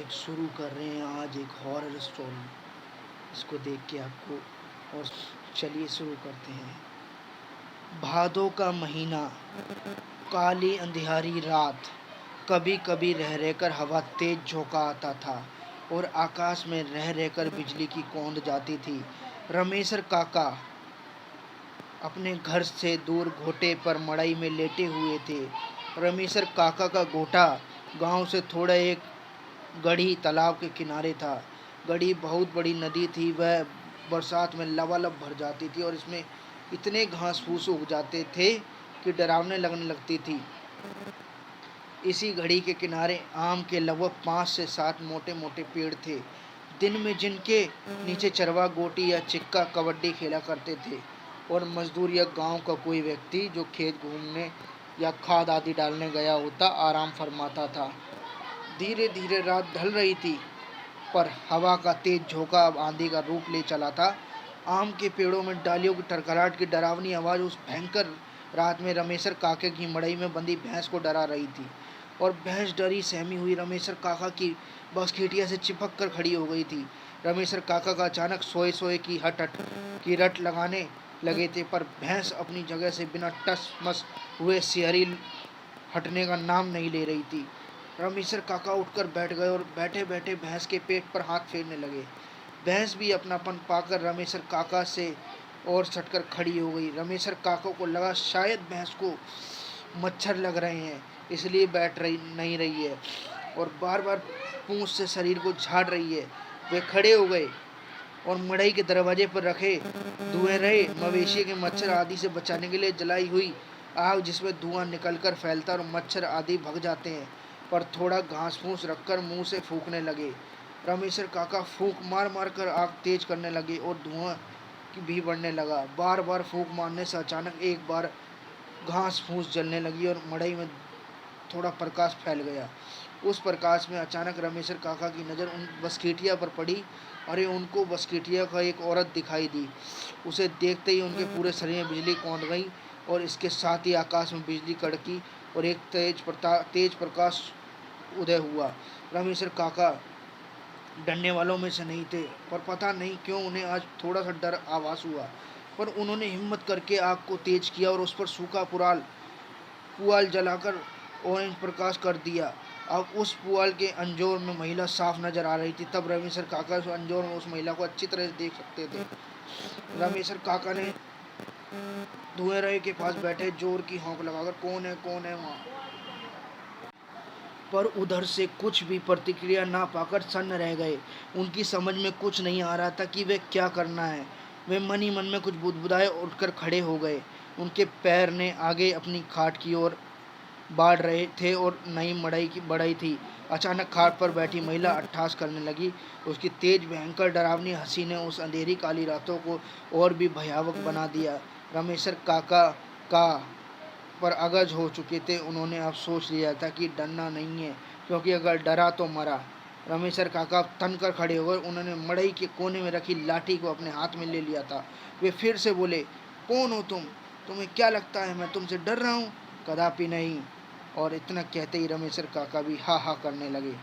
एक शुरू कर रहे हैं आज एक हॉरर स्टोरी। इसको देख के आपको और चलिए शुरू करते हैं। भादों का महीना, काली अंधियारी रात। कभी कभी रह रहकर हवा तेज झोंका आता था और आकाश में रह रहकर बिजली की कौंध जाती थी। रमेशर काका अपने घर से दूर घोटे पर मड़ई में लेटे हुए थे। रमेशर काका का घोटा गांव से थोड़ा एक गढ़ी तालाब के किनारे था। गढ़ी बहुत बड़ी नदी थी। वह बरसात में लबालब भर जाती थी और इसमें इतने घास फूस उग जाते थे कि डरावने लगने लगती थी। इसी घड़ी के किनारे आम के लगभग 5 से 7 मोटे मोटे पेड़ थे, दिन में जिनके नीचे चरवा गोटी या चिक्का कबड्डी खेला करते थे और मजदूर या गांव का कोई व्यक्ति जो खेत घूमने या खाद आदि डालने गया होता आराम फरमाता था। धीरे धीरे रात ढल रही थी, पर हवा का तेज झोंका अब आंधी का रूप ले चला था। आम के पेड़ों में डालियों की टरकराहट की डरावनी आवाज़ उस भयंकर रात में रमेशर काके की मड़ई में बंधी भैंस को डरा रही थी। और भैंस डरी सहमी हुई रमेशर काका की बसखेटिया से चिपक कर खड़ी हो गई थी। रमेशर काका का अचानक सोए सोए की रट लगाने लगे थे, पर भैंस अपनी जगह से बिना टस मस हुए सिहरी हटने का नाम नहीं ले रही थी। रमेशर काका उठकर बैठ गए और बैठे बैठे भैंस के पेट पर हाथ फेरने लगे। भैंस भी अपनापन पाकर रमेशर काका से और सटकर खड़ी हो गई। रमेशर काका को लगा शायद भैंस को मच्छर लग रहे हैं, इसलिए बैठ रही नहीं रही है और बार बार पूंछ से शरीर को झाड़ रही है। वे खड़े हो गए और मड़ई के दरवाजे पर रखे धुएं रहे मवेशी के मच्छर आदि से बचाने के लिए जलाई हुई आग, जिसमें धुआं निकलकर फैलता और मच्छर आदि भग जाते हैं, पर थोड़ा घास फूस रखकर मुंह से फूंकने लगे। रमेशर काका फूंक मार मार कर आग तेज करने लगे और धुआं भी बढ़ने लगा। बार बार फूंक मारने से अचानक एक बार घास फूस जलने लगी और मड़ई में थोड़ा प्रकाश फैल गया। उस प्रकाश में अचानक रमेशर काका की नज़र उन बसकेटिया पर पड़ी। अरे, उनको बसकेटिया का एक औरत दिखाई दी। उसे देखते ही उनके पूरे शरीर में बिजली कौंध गई और इसके साथ ही आकाश में बिजली कड़की और एक तेज प्रकाश उदय हुआ। रमेशर काका डरने वालों में से नहीं थे, पर पता नहीं क्यों उन्हें आज थोड़ा सा डर आभास हुआ। पर उन्होंने हिम्मत करके आग को तेज किया और उस पर सूखा पुआल जलाकर ऑरेंज प्रकाश कर दिया। अब उस पुआल के अंजोर में महिला साफ नजर आ रही थी। तब रमेशर काका उस अंजोर में उस महिला को अच्छी तरह से देख सकते थे। रमेशर काका ने धुएं रहे के पास बैठे जोर की हौंक लगाकर कौन है वहाँ, पर उधर से कुछ भी प्रतिक्रिया ना पाकर सन्न रह गए। उनकी समझ में कुछ नहीं आ रहा था कि वे क्या करना है। वे मन ही मन में कुछ बुदबुदाए उठकर खड़े हो गए। उनके पैर ने आगे अपनी खाट की ओर बाढ़ रहे थे और नई मड़ई की बढ़ई थी। अचानक खाट पर बैठी महिला अट्ठास करने लगी। उसकी तेज भयंकर डरावनी हंसी ने उस अंधेरी काली रातों को और भी भयावह बना दिया। रमेशर काका का पर अगज हो चुके थे। उन्होंने अब सोच लिया था कि डरना नहीं है, क्योंकि अगर डरा तो मरा। रमेशर काका तन कर खड़े हो गए। उन्होंने मड़ई के कोने में रखी लाठी को अपने हाथ में ले लिया था। वे फिर से बोले, कौन हो तुम? तुम्हें क्या लगता है मैं तुमसे डर रहा हूँ? कदापि नहीं। और इतना कहते ही रमेशर काका भी हा हा करने लगे।